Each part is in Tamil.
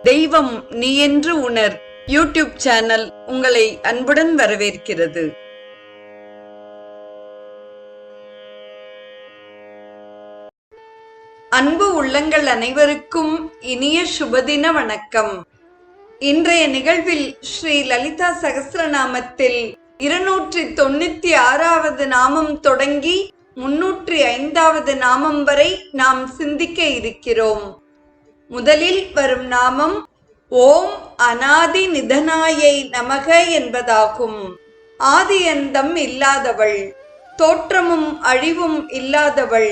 தெய்வம் நீ என்று உணர் யூடியூப் சேனல் உங்களை அன்புடன் வரவேற்கிறது. அன்பு உள்ளங்கள் அனைவருக்கும் இனிய சுபதின வணக்கம். இன்றைய நிகழ்வில் ஸ்ரீ லலிதா சகஸ்ரநாமத்தில் 296வது நாமம் தொடங்கி 305வது நாமம் வரை நாம் சிந்திக்க இருக்கிறோம். முதலில் வரும் நாமம் ஓம் அநாதி நிதனாயை நமக என்பதாகும். ஆதி அந்தம் இல்லாதவள், தோற்றமும் அழிவும் இல்லாதவள்,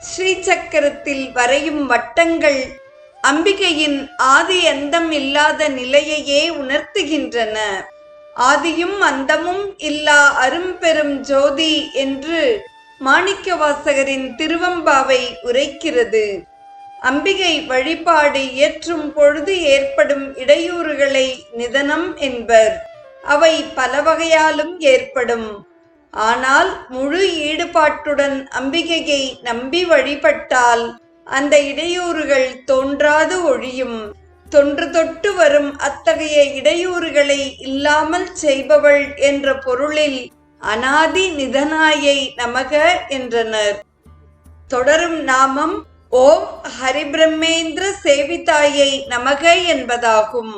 ஸ்ரீசக்கரத்தில் வரையும் வட்டங்கள் அம்பிகையின் ஆதி அந்தம் இல்லாத நிலையையே உணர்த்துகின்றன. ஆதியும் அந்தமும் இல்லா அரும்பெரும் ஜோதி என்று மாணிக்கவாசகரின் திருவம்பாவை உரைக்கிறது. அம்பிகை வழிபாடு இயற்றும் பொழுது ஏற்படும் இடையூறுகளை நிதனம் என்பர். அவை பல வகையாலும் ஏற்படும். ஆனால் முழு ஈடுபாட்டுடன் அம்பிகையை நம்பி வழிபட்டால் அந்த இடையூறுகள் தோன்றாது ஒழியும். தொன்று தொட்டு வரும் அத்தகைய இடையூறுகளை இல்லாமல் செய்பவள் என்ற பொருளில் அநாதி நிதனாயை நமக என்றனர். தொடரும் நாமம் ஓம் ஹரிபிரம்மேந்திர சேவிதாயை நமக என்பதாகும்.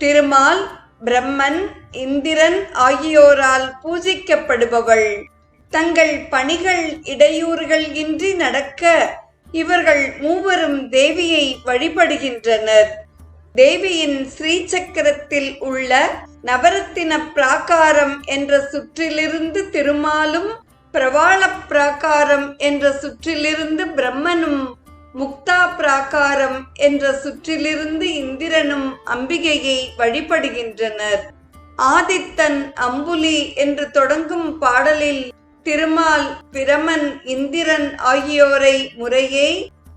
திருமால், பிரம்மன், இந்திரன் ஆகியோரால் பூஜிக்கப்படுபவள். தங்கள் பணிகள் இடையூறுகள் இன்றி நடக்க இவர்கள் மூவரும் தேவியை வழிபடுகின்றனர். தேவியின் ஸ்ரீசக்கரத்தில் உள்ள நவரத்தின பிராகாரம் என்ற சுற்றிலிருந்து திருமாலும், பிரவாள பிராகாரம் என்ற சுற்றிலிருந்து பிரம்மனும், முக்தா பிராகாரம் என்ற சுற்றிலிருந்து இந்திரனும் அம்பிகையை வழிபடுகின்றனர். ஆதித்தன் அம்புலி என்று தொடங்கும் பாடலில் திருமால், பிரமன், இந்திரன் ஆகியோரை முறையே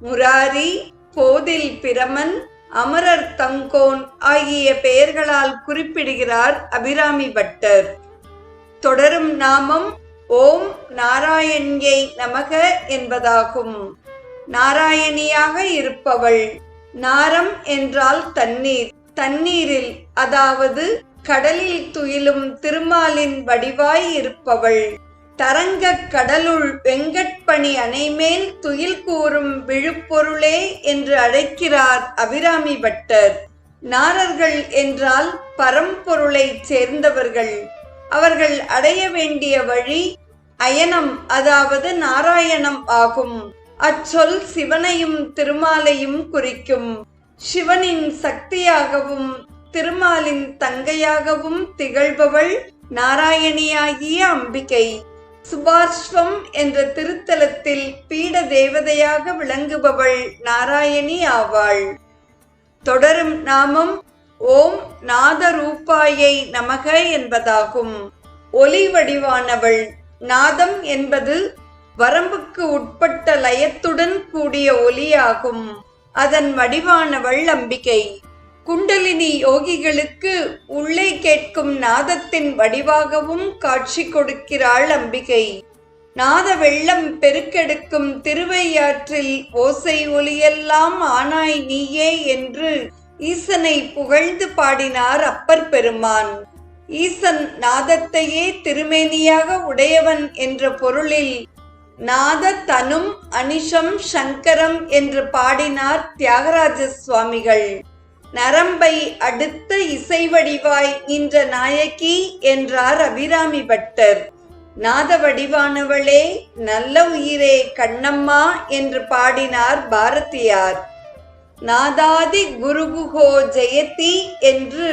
முராரி, போதில் பிரமன், அமரர் தங்கோன் ஆகிய பெயர்களால் குறிப்பிடுகிறார் அபிராமி பட்டர். தொடரும் நாமம் ஓம் நாராயணியை நமக என்பதாகும். நாராயணியாக இருப்பவள். நாரம் என்றால் தண்ணீர். தண்ணீரில், அதாவது கடலில் துயிலும் திருமாலின் வடிவாய் இருப்பவள். தரங்க கடலுள் வெங்கட்பணி அணைமேல் துயில் கூறும் விழுப்பொருளே என்று அழைக்கிறார் அபிராமி பட்டர். நாரர்கள் என்றால் பரம்பொருளை சேர்ந்தவர்கள். அவர்கள் அடைய வேண்டிய வழி அயனம், அதாவது நாராயணம் ஆகும். அச்சொல் சிவனையும் திருமாலையும் குறிக்கும். சிவனின் சக்தியாகவும் திருமாலின் தங்கையாகவும் திகழ்பவள் நாராயணியாகிய அம்பிகை. சுபாஷ்வம் என்ற திருத்தலத்தில் பீட தேவதையாக விளங்குபவள் நாராயணி ஆவாள். தொடரும் நாமம் ஓம் நாதரூபாயை நமக என்பதாகும். ஒலி வடிவானவள். நாதம் என்பது வரம்புக்கு உட்பட்ட லயத்துடன் கூடிய ஒலியாகும். அதன் வடிவானவள் அம்பிகை. குண்டலினி யோகிகளுக்கு உள்ளே கேட்கும் நாதத்தின் வடிவாகவும் காட்சி கொடுக்கிறாள் அம்பிகை. நாத வெள்ளம் பெருக்கெடுக்கும் திருவையாற்றில் ஓசை ஒலியெல்லாம் ஆனாய் நீயே என்று ஈசனை புகழ்ந்து பாடினார் அப்பர் பெருமான். ஈசன் நாதத்தையே திருமேனியாக உடையவன் என்ற பொருளில் நாத தனும் அனிஷம் சங்கரம் என்று பாடினார் தியாகராஜ சுவாமிகள். நரம்பை அடுத்த இசை வடிவாய் நின்ற நாயகி என்றார் அபிராமி பட்டர். நாத வடிவானவளே, நல்ல உயிரே கண்ணம்மா என்று பாடினார் பாரதியார். நாதாதி குருகுஹோ ஜெயதி என்று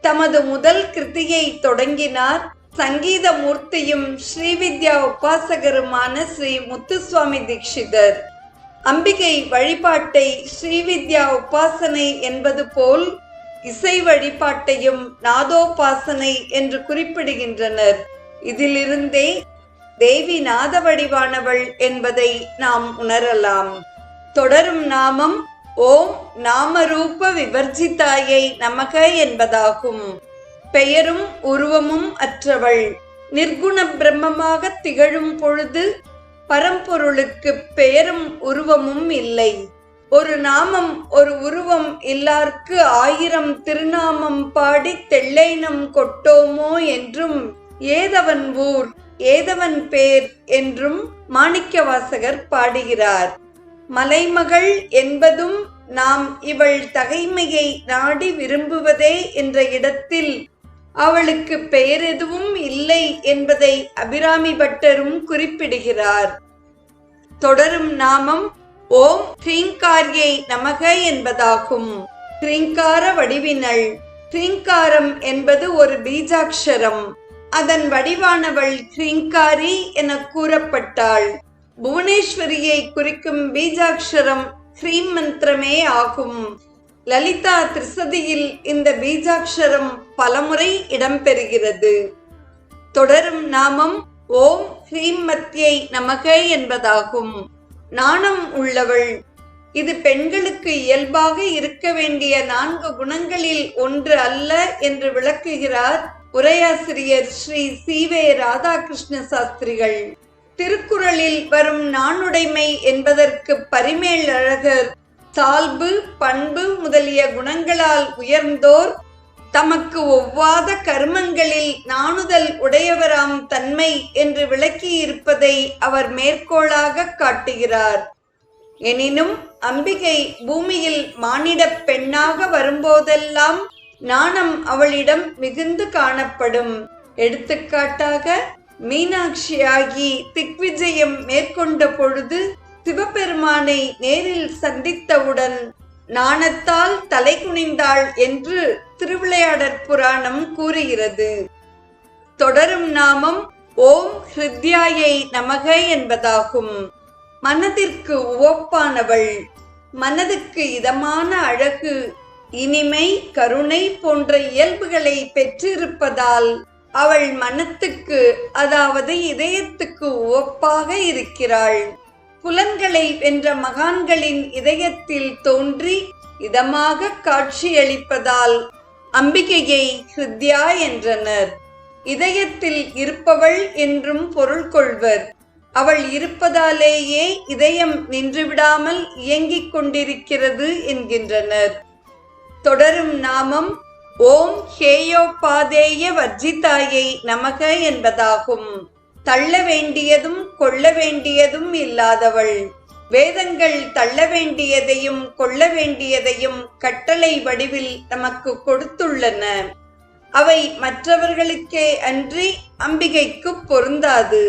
தமது முதல் கிருதியை தொடங்கினார் சங்கீத மூர்த்தியும் ஸ்ரீவித்யா உபாசகருமான ஸ்ரீ முத்துசுவாமி தீட்சிதர். அம்பிகை வழிபாட்டை ஸ்ரீவித்யா உபாசனை என்பது போல் இசை வழிபாட்டையும் நாதோபாசனை என்று குறிப்பிடுகின்றனர். இதிலிருந்தே தேவி நாத வடிவானவள் என்பதை நாம் உணரலாம். தொடரும் நாமம் ஓம் நாமரூப விவர்ஜிதாயை நமக என்பதாகும். பெயரும் உருவமும் அற்றவள். நிர்குண பிரம்மமாக திகழும் பொழுது பரம்பொருளுக்கு பெயரும் உருவமும் இல்லை. ஒரு நாமம் ஒரு உருவம் இல்லார்க்கு 1000 திருநாமம் பாடி தெள்ளைனம் கொட்டோமோ என்றும் ஏதவன் ஊர் ஏதவன் பேர் என்றும் மாணிக்கவாசகர் பாடுகிறார். மலைமகள் என்பதும் நாம் இவள் தகைமையை நாடி விரும்புவதே என்ற இடத்தில் அவளுக்கு பெயர் எதுவும் இல்லை என்பதை அபிராமி பட்டரும் குறிப்பிடுகிறார். தொடரும் நாமம் ஓம் ஹ்ரீங்கார்யை நமக என்பதாகும். ஹ்ரீங்கார வடிவினள். ஹ்ரீங்காரம் என்பது ஒரு பீஜாட்சரம். அதன் வடிவானவள் ஹ்ரீங்காரி என கூறப்பட்டாள். புவனேஸ்வரியை குறிக்கும் பீஜாட்சரம் ஹ்ரீம் மந்திரமே ஆகும். லலிதா திரிசதியில் இந்த பீஜாட்சரம் பலமுறை இடம்பெறுகிறது. தொடரும் நாமம் ஓம் ஹ்ரீம் மத்யை நமக என்பதாகும். நாணம் உள்ளவள். இது பெண்களுக்கு இயல்பாக இருக்க வேண்டிய 4 குணங்களில் ஒன்று அல்ல என்று விளக்குகிறார் உரையாசிரியர் ஸ்ரீ சி.வே. ராதாகிருஷ்ண சாஸ்திரிகள். திருக்குறளில் வரும் நாணுடைமை என்பதற்கு பரிமேலழகர் சால்பு பண்பு முதலிய குணங்களால் உயர்ந்தோர் தமக்கு ஒவ்வாத கர்மங்களில் நாணுதல் உடையவராம் தன்மை என்று விளக்கியிருப்பதை அவர் மேற்கோளாக காட்டுகிறார். எனினும் அம்பிகை பூமியில் மானிடப் பெண்ணாக வரும்போதெல்லாம் நாணம் அவளிடம் மிகுந்து காணப்படும். எடுத்துக்காட்டாக மீனாட்சியாகி திக்விஜயம் மேற்கொண்ட பொழுது சிவபெருமானை நேரில் சந்தித்தவுடன் நாணத்தால் தலை குனிந்தாள் என்று திருவிளையாடற் புராணம் கூறுகிறது. தொடரும் நாமம் ஓம் ஹிருத்யாயை நமக என்பதாகும். மனதிற்கு உவப்பானவள். மனதுக்கு இதமான அழகு, இனிமை, கருணை போன்ற இயல்புகளை பெற்றிருப்பதால் அவள் மனத்துக்கு, அதாவது இதயத்துக்கு உவப்பாக இருக்கிறாள். புலன்களை வென்ற மகான்களின் இதயத்தில் தோன்றி இதமாக காட்சியளிப்பதால் அம்பிகையை ஹிருத்யா என்றனர். இதயத்தில் இருப்பவள் என்றும் பொருள் கொள்வர். அவள் இருப்பதாலேயே இதயம் நின்றுவிடாமல் இயங்கிக் கொண்டிருக்கிறது என்கின்றனர். தொடரும் நாமம் ஓம் ஹேயோபாதேய வர்ஜிதாயை நமக என்பதாகும். தள்ள வேண்டியதும் கொள்ள வேண்டியதும் இல்லாதவள். வேதங்கள் தள்ள வேண்டியதையும் கொள்ள வேண்டியதையும் கட்டளை வடிவில் நமக்கு கொடுத்துள்ளன. அவை மற்றவர்களுக்கே அன்றி அம்பிகைக்கு பொருந்தாது.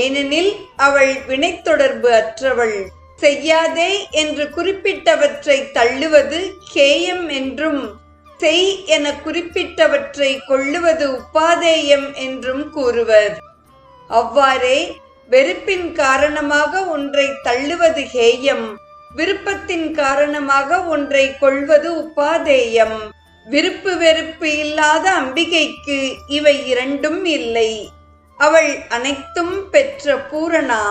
ஏனெனில் அவள் வினைத்தொடர்பு அற்றவள். செய்யாதே என்று குறிப்பிட்டவற்றை தள்ளுவது கேயம் என்றும், செய் என குறிப்பிட்டவற்றை கொள்ளுவது உபாதேயம் என்றும் கூறுவர். அவ்வாறே வெறுப்பின் காரணமாக ஒன்றை தள்ளுவது ஹேயம், விருப்பத்தின் காரணமாக ஒன்றை கொள்வது உபாதேயம். விருப்பு வெறுப்பு இல்லாத அம்பிகைக்கு இவை இரண்டும் இல்லை. அவள் அனைத்தும் பெற்ற பூரணா.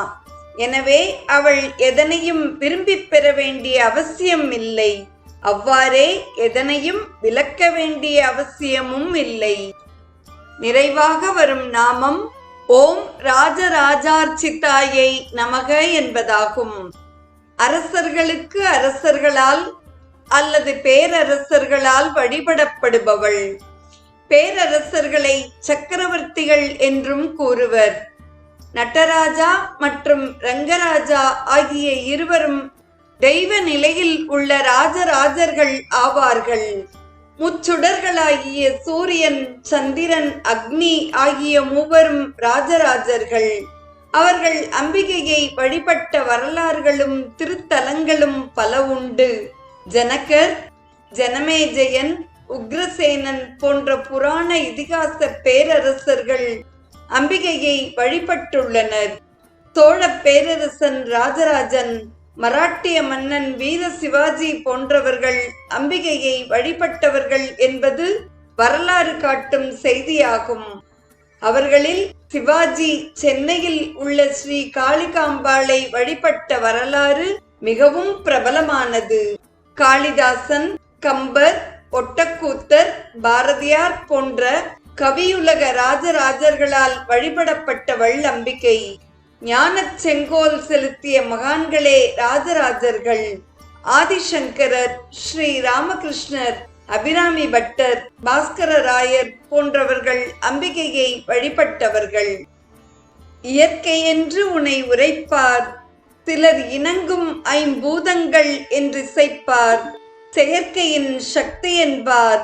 எனவே அவள் எதனையும் விரும்பி பெற வேண்டிய அவசியம் இல்லை. அவ்வாறே எதனையும் விலக்க வேண்டிய அவசியமும் இல்லை. நிறைவாக வரும் நாமம் ஓம் ராஜராஜார்ச்சிதாயை நமக என்பதாகும். அரசர்களுக்கு அரசர்களால் அல்லது பேரரசர்களால் வழிபடப்படுபவள். பேரரசர்களை சக்கரவர்த்திகள் என்றும் கூறுவர். நடராஜா மற்றும் ரங்கராஜா ஆகிய இருவரும் தெய்வ நிலையில் உள்ள ராஜராஜர்கள் ஆவார்கள். முச்சுடர்களாகிய சூரியன், சந்திரன், அக்னி ஆகிய மூவரும் ராஜராஜர்கள். அவர்கள் அம்பிகையை வழிபட்ட வரலாறுகளும் திருத்தலங்களும் பல உண்டு. ஜனகர், ஜனமேஜயன், உக்ரசேனன் போன்ற புராண இதிகாச பேரரசர்கள் அம்பிகையை வழிபட்டுள்ளனர். சோழ பேரரசன் ராஜராஜன், மராட்டிய மன்னன் வீர சிவாஜி போன்றவர்கள் அம்பிகையை வழிபட்டவர்கள் என்பது வரலாறு காட்டும் செய்தியாகும். அவர்களில் சிவாஜி சென்னையில் உள்ள ஸ்ரீ காளிகாம்பாளை வழிபட்ட வரலாறு மிகவும் பிரபலமானது. காளிதாசன், கம்பர், ஒட்டக்கூத்தர், பாரதியார் போன்ற கவியுலக ராஜராஜர்களால் வழிபடப்பட்டவள் அம்பிகை. ஞானச் செங்கோல் செலுத்திய மகான்களே ராஜராஜர்கள். ஆதிசங்கரர், ஸ்ரீ ராமகிருஷ்ணர், அபிராமி பட்டர், பாஸ்கர ராயர் போன்றவர்கள் அம்பிகையை வழிபட்டவர்கள். இயற்கை என்று உன்னை உரைப்பார், சிலர் இணங்கும் ஐம்பூதங்கள் என்று இசைப்பார், செயற்கையின் சக்தி என்பார்,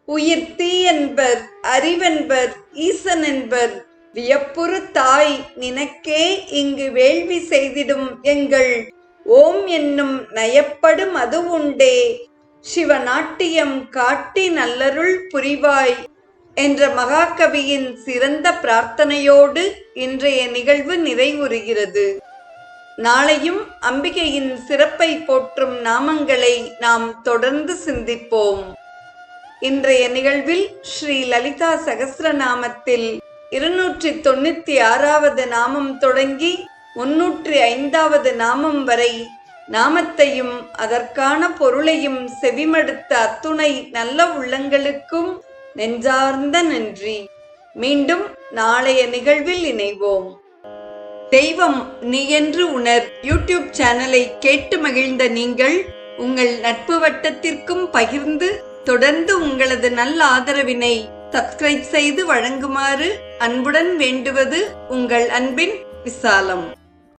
உயிர் தீ என்பர், அறிவென்பர், ஈசன் என்பர், வியப்புறு தாய் நினக்கே இங்கு வேள்வி செய்திடும் எங்கள் ஓம் என்னும் நயப்படும் அது உண்டே, சிவநாட்டியம் காட்டி நல்லருள் புரிவாய் என்ற மகாகவியின் சிறந்த பிரார்த்தனையோடு இன்றைய நிகழ்வு நிறைவுறுகிறது. நாளையும் அம்பிகையின் சிறப்பை போற்றும் நாமங்களை நாம் தொடர்ந்து சிந்திப்போம். இன்றைய நிகழ்வில் ஸ்ரீ லலிதா சகஸ்ரநாமத்தில் 296வது நாமம் தொடங்கி 305வது நாமம் வரை நாமத்தையும் அதற்கான பொருளையும் செவிமடுத்த அத்துணை நல்ல உள்ளங்களுக்கும் நெஞ்சார்ந்த நன்றி. மீண்டும் நாளைய நிகழ்வில் இணைவோம். தெய்வம் நீ என்று உணர் யூடியூப் சேனலை கேட்டு மகிழ்ந்த நீங்கள் உங்கள் நட்பு வட்டத்திற்கும் பகிர்ந்து தொடர்ந்து உங்களது நல்ல ஆதரவினை சப்ஸ்கிரைப் செய்து வழங்குமாறு அன்புடன் வேண்டுவது உங்கள் அன்பின் விசாலம்.